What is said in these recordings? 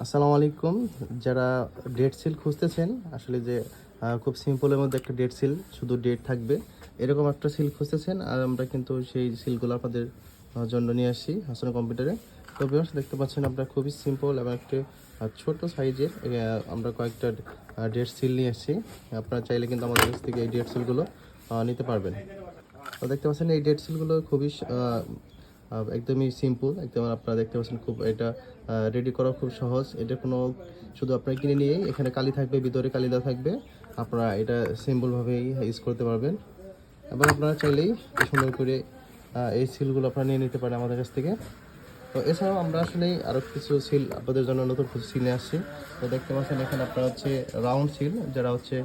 আসসালামু আলাইকুম। যারা ডেট সিল খুঁজতেছেন, আসলে যে খুব সিম্পলের মধ্যে একটা ডেট সিল, শুধু ডেট থাকবে, এরকম একটা সিল খুঁজতেছেন। আর আমরা কিন্তু সেই সিলগুলো আপনাদের জন্য নিয়ে আসি হাসান কম্পিউটারে। তো ভিউয়ার্স, দেখতে পাচ্ছেন আপনারা খুবই সিম্পল এবং একটি ছোট সাইজের আমরা কয়েকটা ডেট সিল নিয়ে আসছি। আপনারা চাইলে কিন্তু আমাদের কাছ থেকে এই ডেট সিলগুলো নিতে পারবেন। তো দেখতে পাচ্ছেন এই ডেট সিলগুলো খুবই একদমই সিম্পল। একদম আপনারা দেখতে পাচ্ছেন, খুব এটা রেডি করা খুব সহজ। এটা কোনো শুধু আপনারা কিনে নিয়েই এখানে কালি থাকবে, ভিতরে কালি দেওয়া থাকবে। আপনারা এটা সিম্পলভাবেই ইউজ করতে পারবেন এবং আপনারা চাইলেই সুন্দর করে এই সিলগুলো আপনারা নিয়ে নিতে পারেন আমাদের কাছ থেকে। তো এছাড়াও আমরা আসলে আরও কিছু সিল আপনাদের জন্য নতুন কিছু সিল নিয়ে আসছি। তো দেখতে পাচ্ছেন এখানে আপনারা হচ্ছে রাউন্ড সিল, যারা হচ্ছে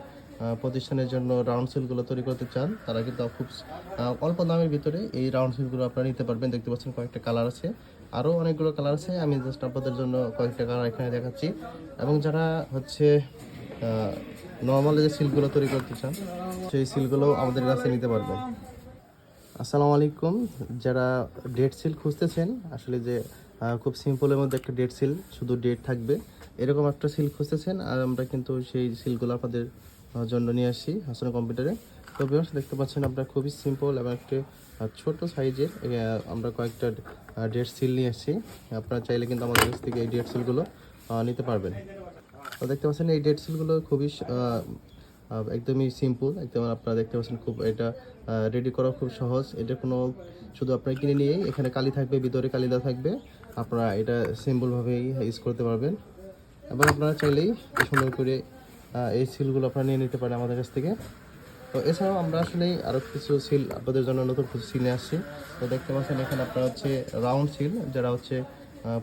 প্রতিষ্ঠানের জন্য রাউন্ড সিলগুলো তৈরি করতে চান, তারা কিন্তু খুব অল্প দামের ভিতরে এই রাউন্ড সিলগুলো আপনারা নিতে পারবেন। দেখতে পাচ্ছেন কয়েকটা কালার আছে, আরও অনেকগুলো কালার আছে। আমি জাস্ট আপনাদের জন্য কয়েকটা কালার এখানে দেখাচ্ছি। এবং যারা হচ্ছে নর্মাল যে সিলগুলো তৈরি করতে চান, সেই সিলগুলো আমাদের কাছে নিতে পারবেন। আসসালামু আলাইকুম। যারা ডেট সিল খুঁজতেছেন, আসলে যে খুব সিম্পলের মধ্যে একটা ডেট সিল, শুধু ডেট থাকবে, এরকম একটা সিল খুঁজতেছেন। আর আমরা কিন্তু সেই সিলগুলো আপনাদের জন্য নিয়ে আসি হাসান কম্পিউটারে। তো ভিউয়ার্স, দেখতে পাচ্ছেন আপনারা খুবই সিম্পল এবং একটি ছোট সাইজের আমরা কয়েকটা ডেট সিল নিয়ে আসছি। আপনারা চাইলে কিন্তু আমাদের কাছ থেকে এই ডেট সিলগুলো নিতে পারবেন। তো দেখতে পাচ্ছেন এই ডেট সিলগুলো খুবই একদমই সিম্পল। একদম আপনারা দেখতে পাচ্ছেন, খুব এটা রেডি করা খুব সহজ। এটা কোনো শুধু আপনারা কিনে নিয়েই এখানে কালি থাকবে, ভিতরে কালি দেওয়া থাকবে। আপনারা এটা সিম্পলভাবেই ইউজ করতে পারবেন এবং আপনারা চাইলেই সুন্দর করে এই সিলগুলো আপনারা নিয়ে নিতে পারেন আমাদের কাছ থেকে। তো এছাড়াও আমরা আসলে আরও কিছু সিল আপনাদের জন্য নতুন কিছু সিল নিয়ে আসছি। তো দেখতে পাচ্ছেন এখানে আপনারা হচ্ছে রাউন্ড সিল, যারা হচ্ছে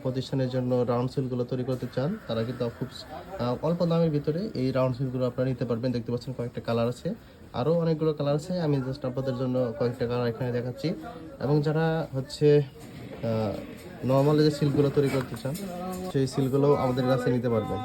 প্রতিষ্ঠানের জন্য রাউন্ড সিলগুলো তৈরি করতে চান, তারা কিন্তু খুব অল্প দামের ভিতরে এই রাউন্ড সিলগুলো আপনারা নিতে পারবেন। দেখতে পাচ্ছেন কয়েকটা কালার আছে, আরও অনেকগুলো কালার আছে। আমি জাস্ট আপনাদের জন্য কয়েকটা কালার এখানে দেখাচ্ছি। এবং যারা হচ্ছে নর্মাল যে সিলগুলো তৈরি করতে চান, সেই সিলগুলো আমাদের কাছে নিতে পারবেন।